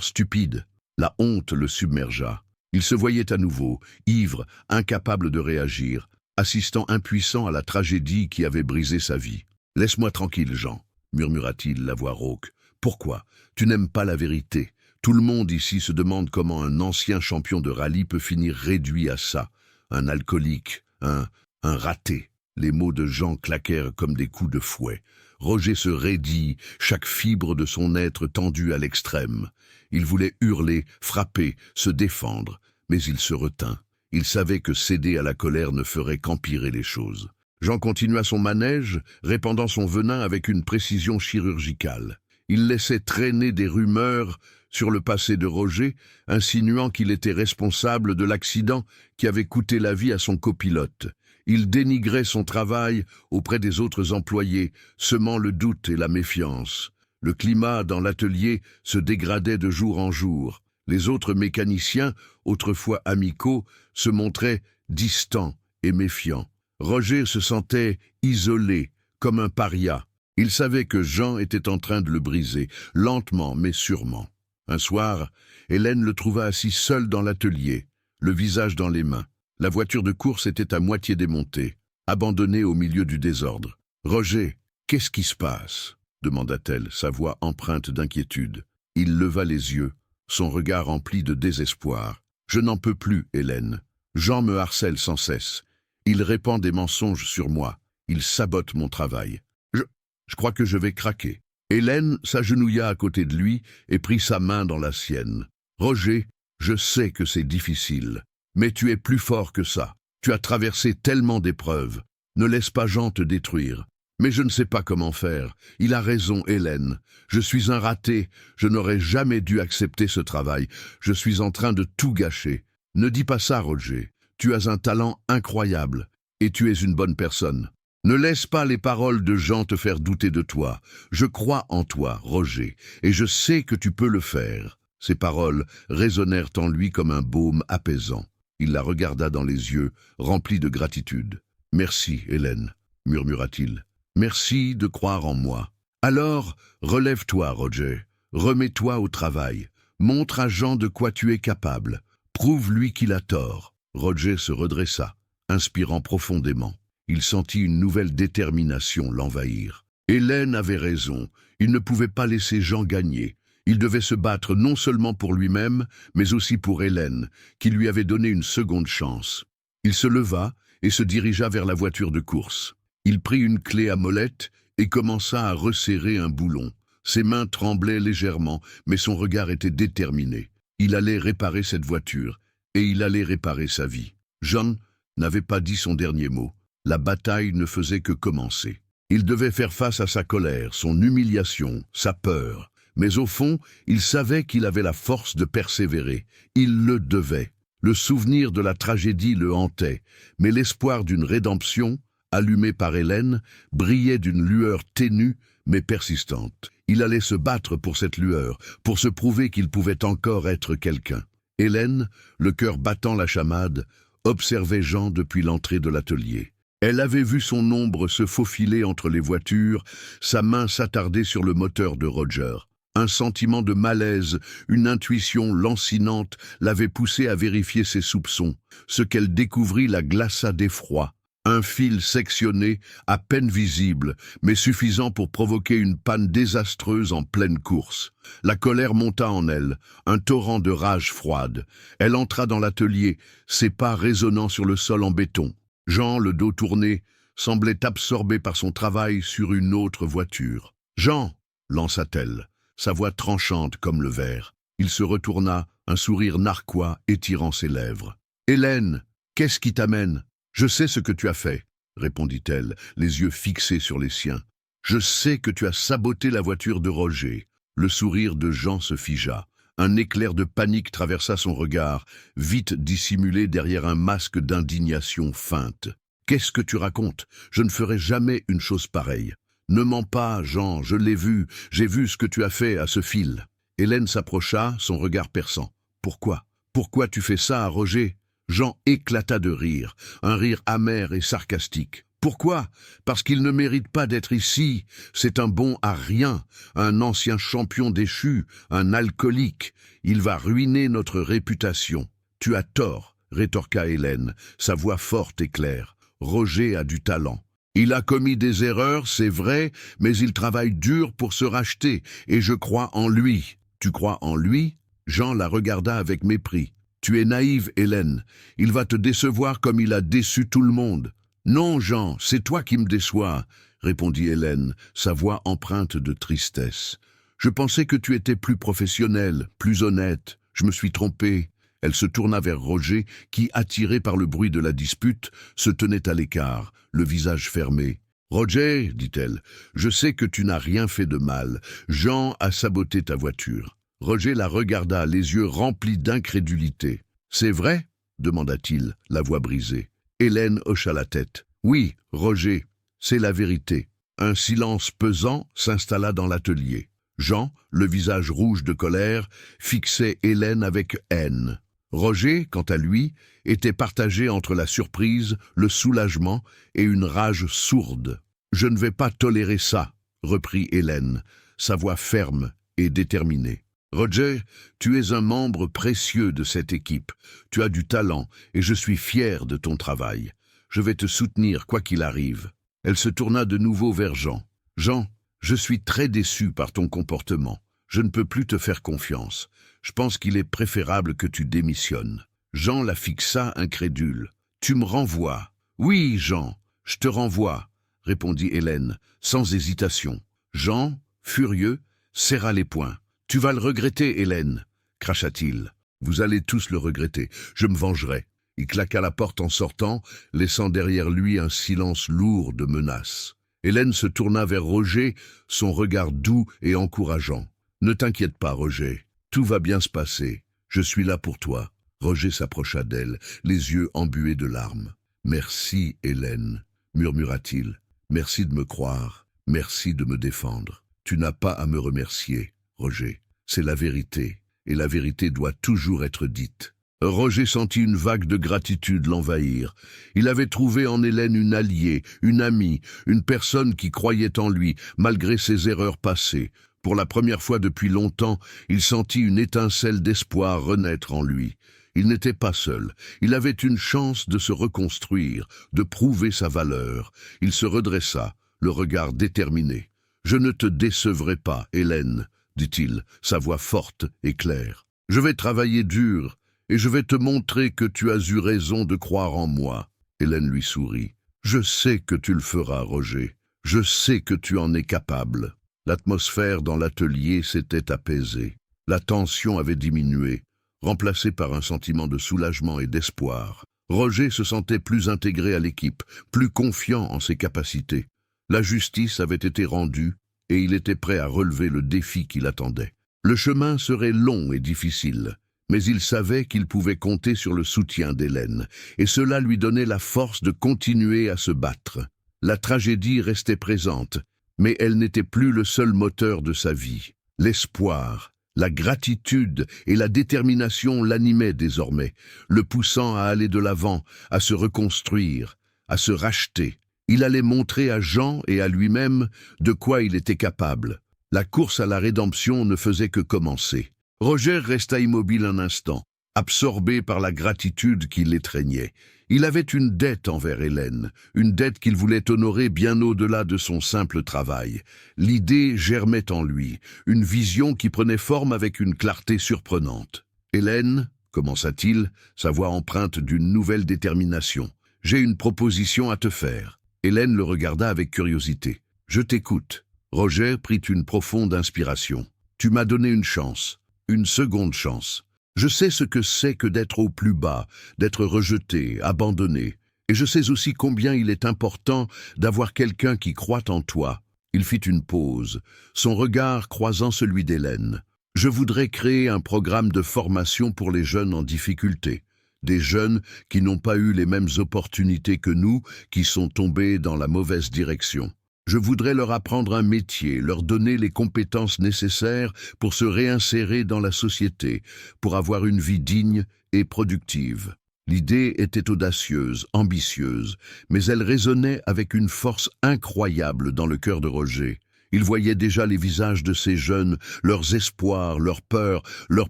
stupide. La honte le submergea. Il se voyait à nouveau, ivre, incapable de réagir, assistant impuissant à la tragédie qui avait brisé sa vie. « Laisse-moi tranquille, Jean, » murmura-t-il, la voix rauque. « Pourquoi ? Tu n'aimes pas la vérité. Tout le monde ici se demande comment un ancien champion de rallye peut finir réduit à ça. Un alcoolique, un raté. » Les mots de Jean claquèrent comme des coups de fouet. Roger se raidit, chaque fibre de son être tendue à l'extrême. Il voulait hurler, frapper, se défendre, mais il se retint. Il savait que céder à la colère ne ferait qu'empirer les choses. Jean continua son manège, répandant son venin avec une précision chirurgicale. Il laissait traîner des rumeurs sur le passé de Roger, insinuant qu'il était responsable de l'accident qui avait coûté la vie à son copilote. Il dénigrait son travail auprès des autres employés, semant le doute et la méfiance. Le climat dans l'atelier se dégradait de jour en jour. Les autres mécaniciens, autrefois amicaux, se montraient distants et méfiants. Roger se sentait isolé, comme un paria. Il savait que Jean était en train de le briser, lentement mais sûrement. Un soir, Hélène le trouva assis seul dans l'atelier, le visage dans les mains. La voiture de course était à moitié démontée, abandonnée au milieu du désordre. « Roger, qu'est-ce qui se passe ?» demanda-t-elle, sa voix empreinte d'inquiétude. Il leva les yeux, son regard rempli de désespoir. « Je n'en peux plus, Hélène. Jean me harcèle sans cesse. Il répand des mensonges sur moi. Il sabote mon travail. Je crois que je vais craquer. » Hélène s'agenouilla à côté de lui et prit sa main dans la sienne. « Roger, je sais que c'est difficile. Mais tu es plus fort que ça. Tu as traversé tellement d'épreuves. Ne laisse pas Jean te détruire. Mais je ne sais pas comment faire. Il a raison, Hélène. Je suis un raté. Je n'aurais jamais dû accepter ce travail. Je suis en train de tout gâcher. Ne dis pas ça, Roger. Tu as un talent incroyable. Et tu es une bonne personne. Ne laisse pas les paroles de Jean te faire douter de toi. Je crois en toi, Roger, et je sais que tu peux le faire. » Ces paroles résonnèrent en lui comme un baume apaisant. Il la regarda dans les yeux, rempli de gratitude. « Merci, Hélène, » murmura-t-il. « Merci de croire en moi. Alors, relève-toi, Roger. Remets-toi au travail. Montre à Jean de quoi tu es capable. Prouve-lui qu'il a tort. » Roger se redressa, inspirant profondément. Il sentit une nouvelle détermination l'envahir. Hélène avait raison. Il ne pouvait pas laisser Jean gagner. Il devait se battre non seulement pour lui-même, mais aussi pour Hélène, qui lui avait donné une seconde chance. Il se leva et se dirigea vers la voiture de course. Il prit une clé à molette et commença à resserrer un boulon. Ses mains tremblaient légèrement, mais son regard était déterminé. Il allait réparer cette voiture, et il allait réparer sa vie. Jean n'avait pas dit son dernier mot. La bataille ne faisait que commencer. Il devait faire face à sa colère, son humiliation, sa peur. Mais au fond, il savait qu'il avait la force de persévérer. Il le devait. Le souvenir de la tragédie le hantait, mais l'espoir d'une rédemption, allumé par Hélène, brillait d'une lueur ténue mais persistante. Il allait se battre pour cette lueur, pour se prouver qu'il pouvait encore être quelqu'un. Hélène, le cœur battant la chamade, observait Jean depuis l'entrée de l'atelier. Elle avait vu son ombre se faufiler entre les voitures, sa main s'attarder sur le moteur de Roger. Un sentiment de malaise, une intuition lancinante l'avait poussé à vérifier ses soupçons. Ce qu'elle découvrit la glaça d'effroi. Un fil sectionné, à peine visible, mais suffisant pour provoquer une panne désastreuse en pleine course. La colère monta en elle, un torrent de rage froide. Elle entra dans l'atelier, ses pas résonnant sur le sol en béton. Jean, le dos tourné, semblait absorbé par son travail sur une autre voiture. « Jean !» lança-t-elle, sa voix tranchante comme le verre. Il se retourna, un sourire narquois étirant ses lèvres. « Hélène, qu'est-ce qui t'amène ? Je sais ce que tu as fait, répondit-elle, les yeux fixés sur les siens. Je sais que tu as saboté la voiture de Roger. Le sourire de Jean se figea. Un éclair de panique traversa son regard, vite dissimulé derrière un masque d'indignation feinte. Qu'est-ce que tu racontes? Je ne ferai jamais une chose pareille. Ne mens pas, Jean, je l'ai vu, j'ai vu ce que tu as fait à ce fil. Hélène s'approcha, son regard perçant. Pourquoi? Pourquoi tu fais ça à Roger? Jean éclata de rire, un rire amer et sarcastique. Pourquoi? Parce qu'il ne mérite pas d'être ici. C'est un bon à rien, un ancien champion déchu, un alcoolique. Il va ruiner notre réputation. Tu as tort, rétorqua Hélène, sa voix forte et claire. Roger a du talent. Il a commis des erreurs, c'est vrai, mais il travaille dur pour se racheter, et je crois en lui. Tu crois en lui? Jean la regarda avec mépris. Tu es naïve, Hélène. Il va te décevoir comme il a déçu tout le monde. Non, Jean, c'est toi qui me déçois, répondit Hélène, sa voix empreinte de tristesse. Je pensais que tu étais plus professionnelle, plus honnête. Je me suis trompée. Elle se tourna vers Roger, qui, attiré par le bruit de la dispute, se tenait à l'écart, le visage fermé. « Roger, dit-elle, je sais que tu n'as rien fait de mal. Jean a saboté ta voiture. » Roger la regarda, les yeux remplis d'incrédulité. « C'est vrai ?» demanda-t-il, la voix brisée. Hélène hocha la tête. « Oui, Roger, c'est la vérité. » Un silence pesant s'installa dans l'atelier. Jean, le visage rouge de colère, fixait Hélène avec haine. Roger, quant à lui, était partagé entre la surprise, le soulagement et une rage sourde. « Je ne vais pas tolérer ça, » reprit Hélène, sa voix ferme et déterminée. Roger, tu es un membre précieux de cette équipe. Tu as du talent et je suis fier de ton travail. Je vais te soutenir quoi qu'il arrive. Elle se tourna de nouveau vers Jean. Jean, je suis très déçu par ton comportement. Je ne peux plus te faire confiance. Je pense qu'il est préférable que tu démissionnes. Jean la fixa incrédule. Tu me renvoies. Oui, Jean, je te renvoie, répondit Hélène, sans hésitation. Jean, furieux, serra les poings. Tu vas le regretter, Hélène, cracha-t-il. Vous allez tous le regretter. Je me vengerai. Il claqua la porte en sortant, laissant derrière lui un silence lourd de menaces. Hélène se tourna vers Roger, son regard doux et encourageant. Ne t'inquiète pas, Roger. Tout va bien se passer. Je suis là pour toi. Roger s'approcha d'elle, les yeux embués de larmes. Merci, Hélène, murmura-t-il. Merci de me croire. Merci de me défendre. Tu n'as pas à me remercier, Roger. C'est la vérité, et la vérité doit toujours être dite. Roger sentit une vague de gratitude l'envahir. Il avait trouvé en Hélène une alliée, une amie, une personne qui croyait en lui, malgré ses erreurs passées. Pour la première fois depuis longtemps, il sentit une étincelle d'espoir renaître en lui. Il n'était pas seul. Il avait une chance de se reconstruire, de prouver sa valeur. Il se redressa, le regard déterminé. « Je ne te décevrai pas, Hélène, » dit-il, sa voix forte et claire. « Je vais travailler dur, et je vais te montrer que tu as eu raison de croire en moi. » Hélène lui sourit. Je sais que tu le feras, Roger. Je sais que tu en es capable. L'atmosphère dans l'atelier s'était apaisée. La tension avait diminué, remplacée par un sentiment de soulagement et d'espoir. Roger se sentait plus intégré à l'équipe, plus confiant en ses capacités. La justice avait été rendue et il était prêt à relever le défi qui l'attendait. Le chemin serait long et difficile, mais il savait qu'il pouvait compter sur le soutien d'Hélène, et cela lui donnait la force de continuer à se battre. La tragédie restait présente, mais elle n'était plus le seul moteur de sa vie. L'espoir, la gratitude et la détermination l'animaient désormais, le poussant à aller de l'avant, à se reconstruire, à se racheter. Il allait montrer à Jean et à lui-même de quoi il était capable. La course à la rédemption ne faisait que commencer. Roger resta immobile un instant, absorbé par la gratitude qui l'étreignait. Il avait une dette envers Hélène, une dette qu'il voulait honorer bien au-delà de son simple travail. L'idée germait en lui, une vision qui prenait forme avec une clarté surprenante. « Hélène, commença-t-il, sa voix empreinte d'une nouvelle détermination, j'ai une proposition à te faire. » Hélène le regarda avec curiosité. « Je t'écoute. » Roger prit une profonde inspiration. « Tu m'as donné une chance, une seconde chance. Je sais ce que c'est que d'être au plus bas, d'être rejeté, abandonné. Et je sais aussi combien il est important d'avoir quelqu'un qui croit en toi. » Il fit une pause, son regard croisant celui d'Hélène. « Je voudrais créer un programme de formation pour les jeunes en difficulté. Des jeunes qui n'ont pas eu les mêmes opportunités que nous, qui sont tombés dans la mauvaise direction. Je voudrais leur apprendre un métier, leur donner les compétences nécessaires pour se réinsérer dans la société, pour avoir une vie digne et productive. » L'idée était audacieuse, ambitieuse, mais elle résonnait avec une force incroyable dans le cœur de Roger. Il voyait déjà les visages de ces jeunes, leurs espoirs, leurs peurs, leur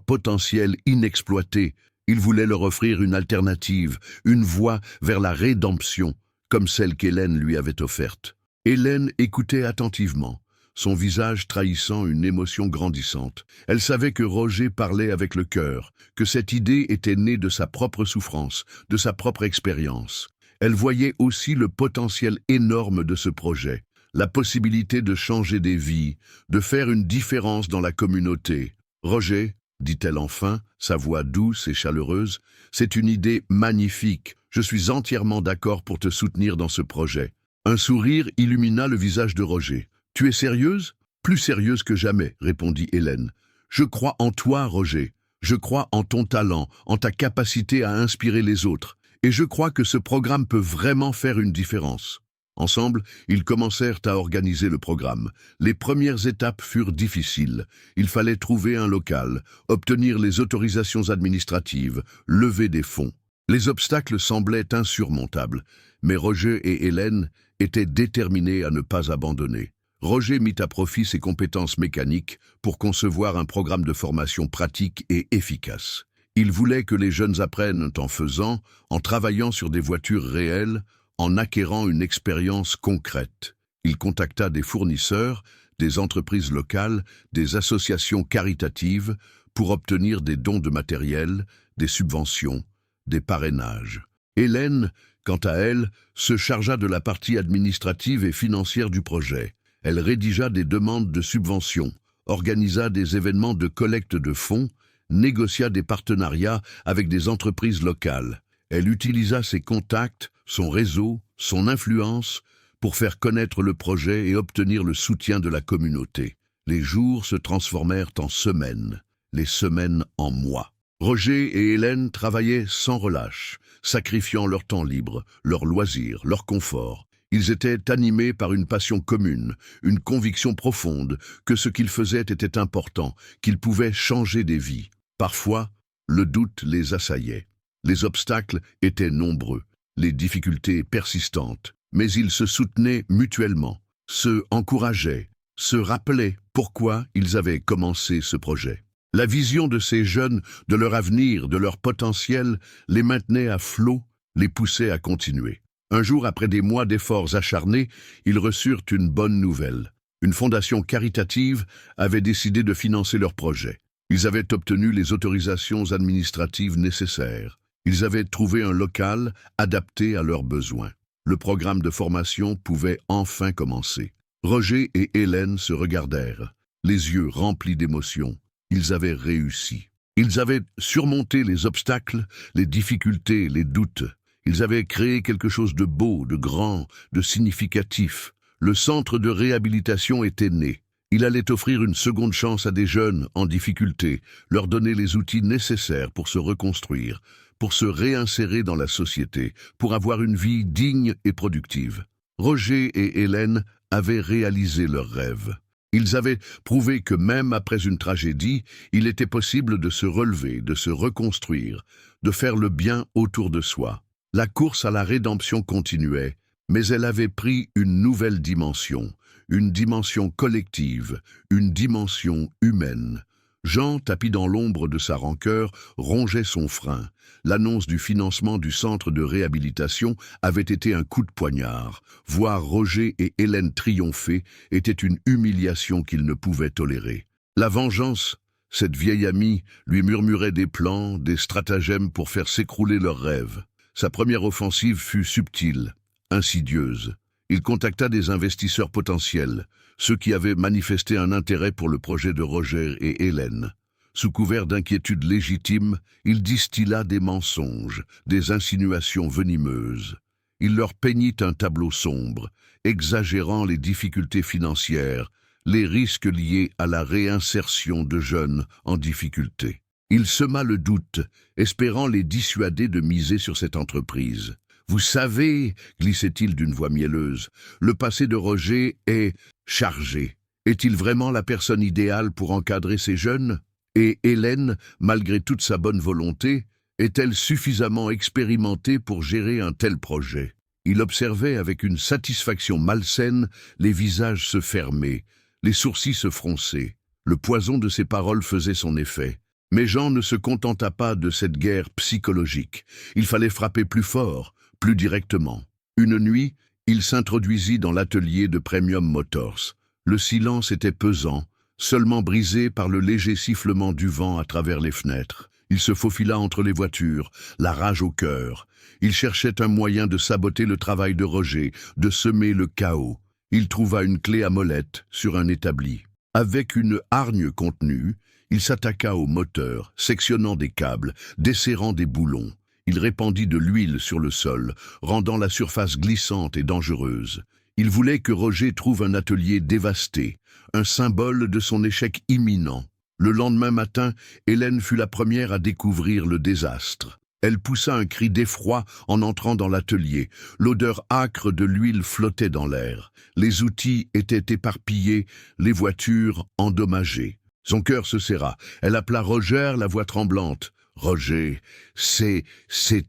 potentiel inexploité. Il voulait leur offrir une alternative, une voie vers la rédemption, comme celle qu'Hélène lui avait offerte. Hélène écoutait attentivement, son visage trahissant une émotion grandissante. Elle savait que Roger parlait avec le cœur, que cette idée était née de sa propre souffrance, de sa propre expérience. Elle voyait aussi le potentiel énorme de ce projet, la possibilité de changer des vies, de faire une différence dans la communauté. « Roger, » dit-elle enfin, sa voix douce et chaleureuse, « c'est une idée magnifique. Je suis entièrement d'accord pour te soutenir dans ce projet. » Un sourire illumina le visage de Roger. « Tu es sérieuse ? » ?»« Plus sérieuse que jamais, » répondit Hélène. « Je crois en toi, Roger. Je crois en ton talent, en ta capacité à inspirer les autres. Et je crois que ce programme peut vraiment faire une différence. » Ensemble, ils commencèrent à organiser le programme. Les premières étapes furent difficiles. Il fallait trouver un local, obtenir les autorisations administratives, lever des fonds. Les obstacles semblaient insurmontables, mais Roger et Hélène étaient déterminés à ne pas abandonner. Roger mit à profit ses compétences mécaniques pour concevoir un programme de formation pratique et efficace. Il voulait que les jeunes apprennent en faisant, en travaillant sur des voitures réelles, en acquérant une expérience concrète. Il contacta des fournisseurs, des entreprises locales, des associations caritatives pour obtenir des dons de matériel, des subventions, des parrainages. Hélène, quant à elle, se chargea de la partie administrative et financière du projet. Elle rédigea des demandes de subventions, organisa des événements de collecte de fonds, négocia des partenariats avec des entreprises locales. Elle utilisa ses contacts, son réseau, son influence pour faire connaître le projet et obtenir le soutien de la communauté. Les jours se transformèrent en semaines, les semaines en mois. Roger et Hélène travaillaient sans relâche, sacrifiant leur temps libre, leurs loisirs, leur confort. Ils étaient animés par une passion commune, une conviction profonde que ce qu'ils faisaient était important, qu'ils pouvaient changer des vies. Parfois, le doute les assaillait. Les obstacles étaient nombreux, les difficultés persistantes, mais ils se soutenaient mutuellement, se encourageaient, se rappelaient pourquoi ils avaient commencé ce projet. La vision de ces jeunes, de leur avenir, de leur potentiel, les maintenait à flot, les poussait à continuer. Un jour, après des mois d'efforts acharnés, ils reçurent une bonne nouvelle. Une fondation caritative avait décidé de financer leur projet. Ils avaient obtenu les autorisations administratives nécessaires. Ils avaient trouvé un local adapté à leurs besoins. Le programme de formation pouvait enfin commencer. Roger et Hélène se regardèrent, les yeux remplis d'émotion. Ils avaient réussi. Ils avaient surmonté les obstacles, les difficultés, les doutes. Ils avaient créé quelque chose de beau, de grand, de significatif. Le centre de réhabilitation était né. Il allait offrir une seconde chance à des jeunes en difficulté, leur donner les outils nécessaires pour se reconstruire, pour se réinsérer dans la société, pour avoir une vie digne et productive. Roger et Hélène avaient réalisé leurs rêves. Ils avaient prouvé que même après une tragédie, il était possible de se relever, de se reconstruire, de faire le bien autour de soi. La course à la rédemption continuait, mais elle avait pris une nouvelle dimension, une dimension collective, une dimension humaine. Jean, tapi dans l'ombre de sa rancœur, rongeait son frein. L'annonce du financement du centre de réhabilitation avait été un coup de poignard. Voir Roger et Hélène triompher était une humiliation qu'il ne pouvait tolérer. La vengeance, cette vieille amie, lui murmurait des plans, des stratagèmes pour faire s'écrouler leurs rêves. Sa première offensive fut subtile, insidieuse. Il contacta des investisseurs potentiels, ceux qui avaient manifesté un intérêt pour le projet de Roger et Hélène. Sous couvert d'inquiétudes légitimes, il distilla des mensonges, des insinuations venimeuses. Il leur peignit un tableau sombre, exagérant les difficultés financières, les risques liés à la réinsertion de jeunes en difficulté. Il sema le doute, espérant les dissuader de miser sur cette entreprise. « Vous savez, glissait-il d'une voix mielleuse, le passé de Roger est chargé. Est-il vraiment la personne idéale pour encadrer ces jeunes? Et Hélène, malgré toute sa bonne volonté, est-elle suffisamment expérimentée pour gérer un tel projet ?» Il observait avec une satisfaction malsaine les visages se fermer, les sourcils se froncer. Le poison de ses paroles faisait son effet. Mais Jean ne se contenta pas de cette guerre psychologique. Il fallait frapper plus fort, plus directement. Une nuit, il s'introduisit dans l'atelier de Premium Motors. Le silence était pesant, seulement brisé par le léger sifflement du vent à travers les fenêtres. Il se faufila entre les voitures, la rage au cœur. Il cherchait un moyen de saboter le travail de Roger, de semer le chaos. Il trouva une clé à molette sur un établi. Avec une hargne contenue, il s'attaqua au moteur, sectionnant des câbles, desserrant des boulons. Il répandit de l'huile sur le sol, rendant la surface glissante et dangereuse. Il voulait que Roger trouve un atelier dévasté, un symbole de son échec imminent. Le lendemain matin, Hélène fut la première à découvrir le désastre. Elle poussa un cri d'effroi en entrant dans l'atelier. L'odeur âcre de l'huile flottait dans l'air. Les outils étaient éparpillés, les voitures endommagées. Son cœur se serra. Elle appela Roger, la voix tremblante. « Roger, c'est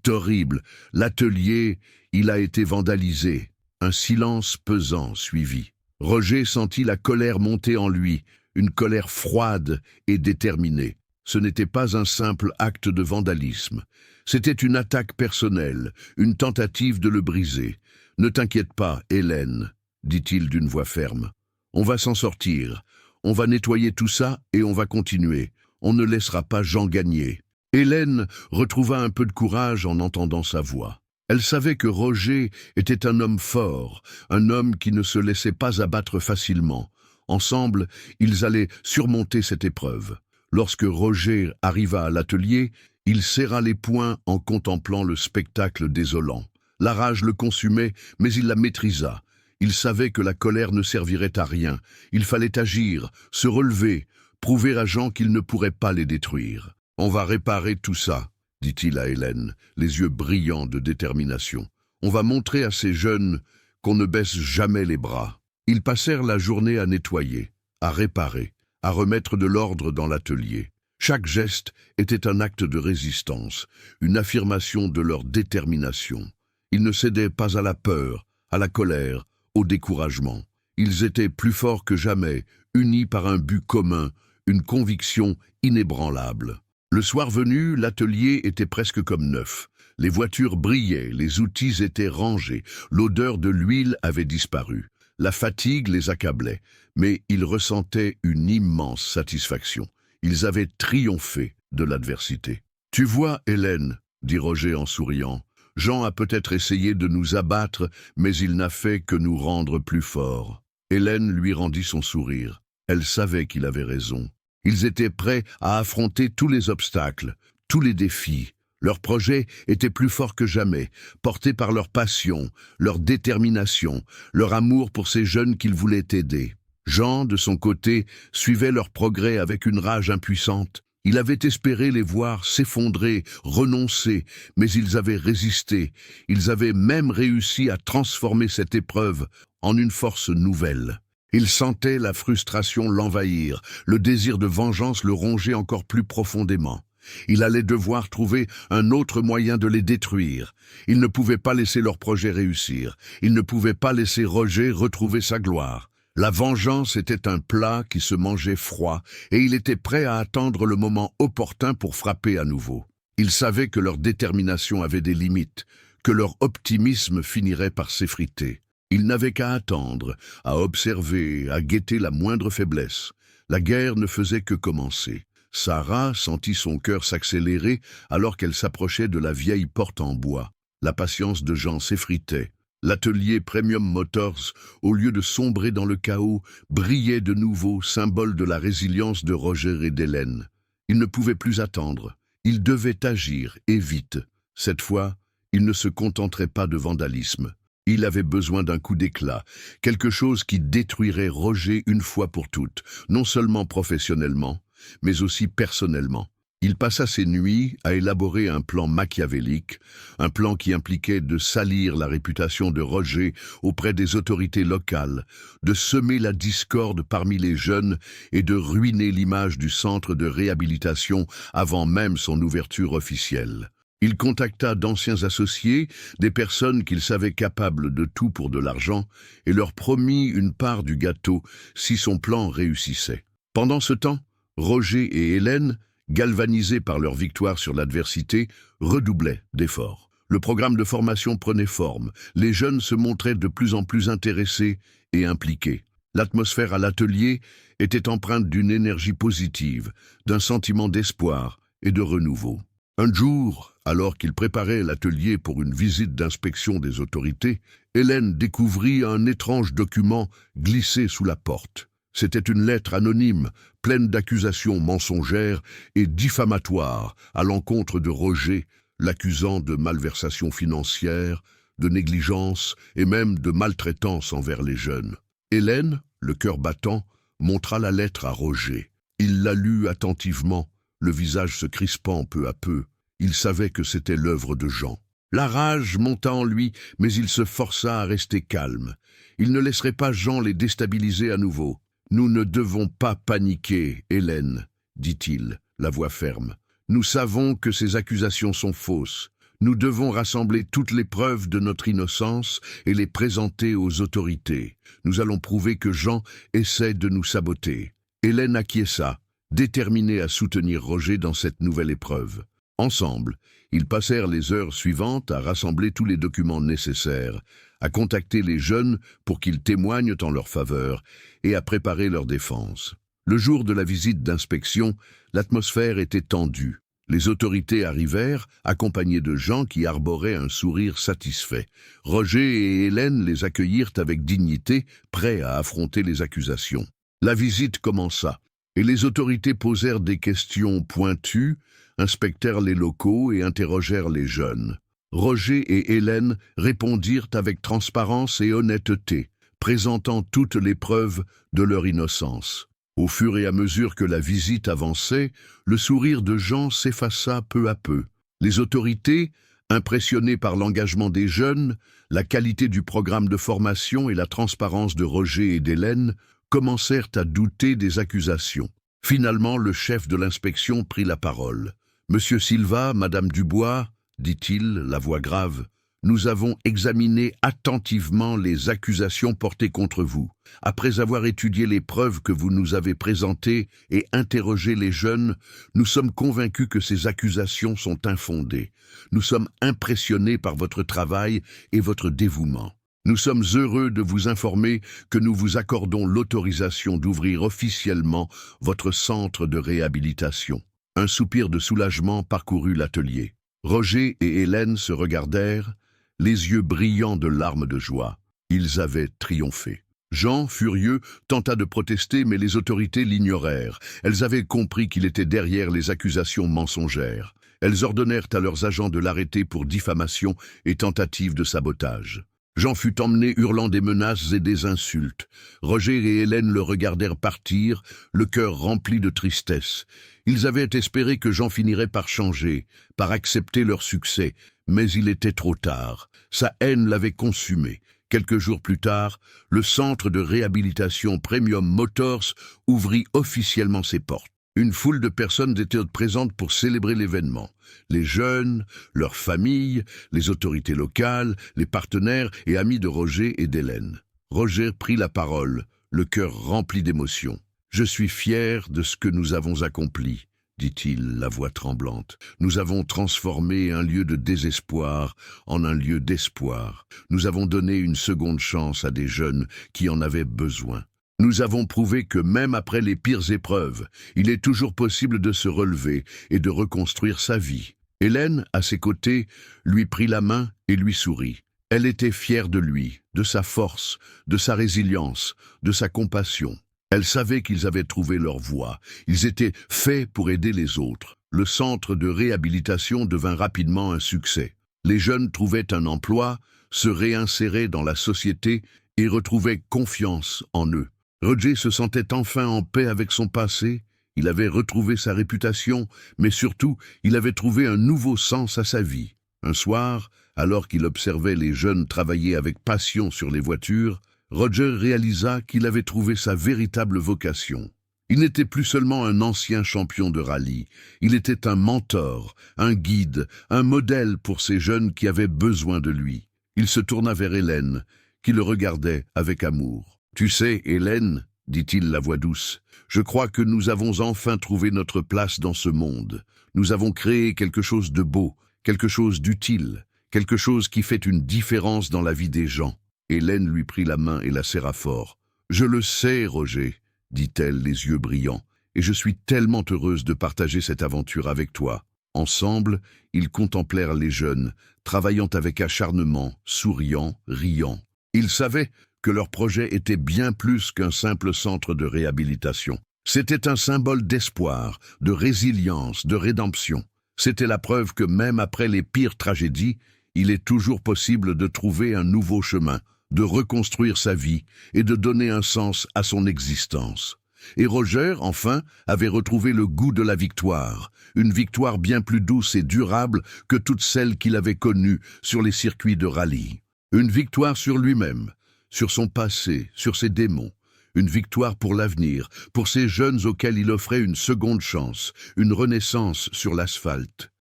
horrible. L'atelier, il a été vandalisé. » Un silence pesant suivit. Roger sentit la colère monter en lui, une colère froide et déterminée. Ce n'était pas un simple acte de vandalisme. C'était une attaque personnelle, une tentative de le briser. « Ne t'inquiète pas, Hélène, » dit-il d'une voix ferme. « On va s'en sortir. On va nettoyer tout ça et on va continuer. On ne laissera pas Jean gagner. » Hélène retrouva un peu de courage en entendant sa voix. Elle savait que Roger était un homme fort, un homme qui ne se laissait pas abattre facilement. Ensemble, ils allaient surmonter cette épreuve. Lorsque Roger arriva à l'atelier, il serra les poings en contemplant le spectacle désolant. La rage le consumait, mais il la maîtrisa. Il savait que la colère ne servirait à rien. Il fallait agir, se relever, prouver à Jean qu'il ne pourrait pas les détruire. « On va réparer tout ça, » dit-il à Hélène, les yeux brillants de détermination. « On va montrer à ces jeunes qu'on ne baisse jamais les bras. » Ils passèrent la journée à nettoyer, à réparer, à remettre de l'ordre dans l'atelier. Chaque geste était un acte de résistance, une affirmation de leur détermination. Ils ne cédaient pas à la peur, à la colère, au découragement. Ils étaient plus forts que jamais, unis par un but commun, une conviction inébranlable. Le soir venu, l'atelier était presque comme neuf. Les voitures brillaient, les outils étaient rangés, l'odeur de l'huile avait disparu. La fatigue les accablait, mais ils ressentaient une immense satisfaction. Ils avaient triomphé de l'adversité. « Tu vois, Hélène, » dit Roger en souriant, Jean a peut-être essayé de nous abattre, mais il n'a fait que nous rendre plus forts. » Hélène lui rendit son sourire. Elle savait qu'il avait raison. Ils étaient prêts à affronter tous les obstacles, tous les défis. Leur projet était plus fort que jamais, porté par leur passion, leur détermination, leur amour pour ces jeunes qu'ils voulaient aider. Jean, de son côté, suivait leur progrès avec une rage impuissante. Il avait espéré les voir s'effondrer, renoncer, mais ils avaient résisté. Ils avaient même réussi à transformer cette épreuve en une force nouvelle. Il sentait la frustration l'envahir, le désir de vengeance le ronger encore plus profondément. Il allait devoir trouver un autre moyen de les détruire. Il ne pouvait pas laisser leur projet réussir. Il ne pouvait pas laisser Roger retrouver sa gloire. La vengeance était un plat qui se mangeait froid, et il était prêt à attendre le moment opportun pour frapper à nouveau. Il savait que leur détermination avait des limites, que leur optimisme finirait par s'effriter. Il n'avait qu'à attendre, à observer, à guetter la moindre faiblesse. La guerre ne faisait que commencer. Sarah sentit son cœur s'accélérer alors qu'elle s'approchait de la vieille porte en bois. La patience de Jean s'effritait. L'atelier Premium Motors, au lieu de sombrer dans le chaos, brillait de nouveau, symbole de la résilience de Roger et d'Hélène. Il ne pouvait plus attendre. Il devait agir, et vite. Cette fois, il ne se contenterait pas de vandalisme. Il avait besoin d'un coup d'éclat, quelque chose qui détruirait Roger une fois pour toutes, non seulement professionnellement, mais aussi personnellement. Il passa ses nuits à élaborer un plan machiavélique, un plan qui impliquait de salir la réputation de Roger auprès des autorités locales, de semer la discorde parmi les jeunes et de ruiner l'image du centre de réhabilitation avant même son ouverture officielle. Il contacta d'anciens associés, des personnes qu'il savait capables de tout pour de l'argent, et leur promit une part du gâteau si son plan réussissait. Pendant ce temps, Roger et Hélène, galvanisés par leur victoire sur l'adversité, redoublaient d'efforts. Le programme de formation prenait forme, les jeunes se montraient de plus en plus intéressés et impliqués. L'atmosphère à l'atelier était empreinte d'une énergie positive, d'un sentiment d'espoir et de renouveau. Un jour, alors qu'il préparait l'atelier pour une visite d'inspection des autorités, Hélène découvrit un étrange document glissé sous la porte. C'était une lettre anonyme, pleine d'accusations mensongères et diffamatoires à l'encontre de Roger, l'accusant de malversation financière, de négligence et même de maltraitance envers les jeunes. Hélène, le cœur battant, montra la lettre à Roger. Il la lut attentivement, le visage se crispant peu à peu. Il savait que c'était l'œuvre de Jean. La rage monta en lui, mais il se força à rester calme. Il ne laisserait pas Jean les déstabiliser à nouveau. « Nous ne devons pas paniquer, Hélène, » dit-il, la voix ferme. « Nous savons que ces accusations sont fausses. Nous devons rassembler toutes les preuves de notre innocence et les présenter aux autorités. Nous allons prouver que Jean essaie de nous saboter. » Hélène acquiesça, déterminée à soutenir Roger dans cette nouvelle épreuve. Ensemble, ils passèrent les heures suivantes à rassembler tous les documents nécessaires, à contacter les jeunes pour qu'ils témoignent en leur faveur et à préparer leur défense. Le jour de la visite d'inspection, l'atmosphère était tendue. Les autorités arrivèrent, accompagnées de Jean qui arboraient un sourire satisfait. Roger et Hélène les accueillirent avec dignité, prêts à affronter les accusations. La visite commença, et les autorités posèrent des questions pointues, inspectèrent les locaux et interrogèrent les jeunes. Roger et Hélène répondirent avec transparence et honnêteté, présentant toutes les preuves de leur innocence. Au fur et à mesure que la visite avançait, le sourire de Jean s'effaça peu à peu. Les autorités, impressionnées par l'engagement des jeunes, la qualité du programme de formation et la transparence de Roger et d'Hélène, commencèrent à douter des accusations. Finalement, le chef de l'inspection prit la parole. « Monsieur Silva, Madame Dubois, dit-il, la voix grave, nous avons examiné attentivement les accusations portées contre vous. Après avoir étudié les preuves que vous nous avez présentées et interrogé les jeunes, nous sommes convaincus que ces accusations sont infondées. Nous sommes impressionnés par votre travail et votre dévouement. Nous sommes heureux de vous informer que nous vous accordons l'autorisation d'ouvrir officiellement votre centre de réhabilitation. » Un soupir de soulagement parcourut l'atelier. Roger et Hélène se regardèrent, les yeux brillants de larmes de joie. Ils avaient triomphé. Jean, furieux, tenta de protester, mais les autorités l'ignorèrent. Elles avaient compris qu'il était derrière les accusations mensongères. Elles ordonnèrent à leurs agents de l'arrêter pour diffamation et tentative de sabotage. Jean fut emmené hurlant des menaces et des insultes. Roger et Hélène le regardèrent partir, le cœur rempli de tristesse. Ils avaient espéré que Jean finirait par changer, par accepter leur succès, mais il était trop tard. Sa haine l'avait consumé. Quelques jours plus tard, le centre de réhabilitation Premium Motors ouvrit officiellement ses portes. Une foule de personnes étaient présentes pour célébrer l'événement. Les jeunes, leurs familles, les autorités locales, les partenaires et amis de Roger et d'Hélène. Roger prit la parole, le cœur rempli d'émotion. « Je suis fier de ce que nous avons accompli, » dit-il, la voix tremblante. « Nous avons transformé un lieu de désespoir en un lieu d'espoir. Nous avons donné une seconde chance à des jeunes qui en avaient besoin. Nous avons prouvé que même après les pires épreuves, il est toujours possible de se relever et de reconstruire sa vie. » Hélène, à ses côtés, lui prit la main et lui sourit. Elle était fière de lui, de sa force, de sa résilience, de sa compassion. Elle savait qu'ils avaient trouvé leur voie. Ils étaient faits pour aider les autres. Le centre de réhabilitation devint rapidement un succès. Les jeunes trouvaient un emploi, se réinséraient dans la société et retrouvaient confiance en eux. Roger se sentait enfin en paix avec son passé, il avait retrouvé sa réputation, mais surtout, il avait trouvé un nouveau sens à sa vie. Un soir, alors qu'il observait les jeunes travailler avec passion sur les voitures, Roger réalisa qu'il avait trouvé sa véritable vocation. Il n'était plus seulement un ancien champion de rallye, il était un mentor, un guide, un modèle pour ces jeunes qui avaient besoin de lui. Il se tourna vers Hélène, qui le regardait avec amour. « Tu sais, Hélène, dit-il la voix douce, je crois que nous avons enfin trouvé notre place dans ce monde. Nous avons créé quelque chose de beau, quelque chose d'utile, quelque chose qui fait une différence dans la vie des gens. » Hélène lui prit la main et la serra fort. « Je le sais, Roger, dit-elle, les yeux brillants, et je suis tellement heureuse de partager cette aventure avec toi. » Ensemble, ils contemplèrent les jeunes, travaillant avec acharnement, souriant, riant. Ils savaient que leur projet était bien plus qu'un simple centre de réhabilitation. C'était un symbole d'espoir, de résilience, de rédemption. C'était la preuve que même après les pires tragédies, il est toujours possible de trouver un nouveau chemin, de reconstruire sa vie et de donner un sens à son existence. Et Roger, enfin, avait retrouvé le goût de la victoire, une victoire bien plus douce et durable que toutes celles qu'il avait connues sur les circuits de rallye. Une victoire sur lui-même, sur son passé, sur ses démons. Une victoire pour l'avenir, pour ces jeunes auxquels il offrait une seconde chance, une renaissance sur l'asphalte.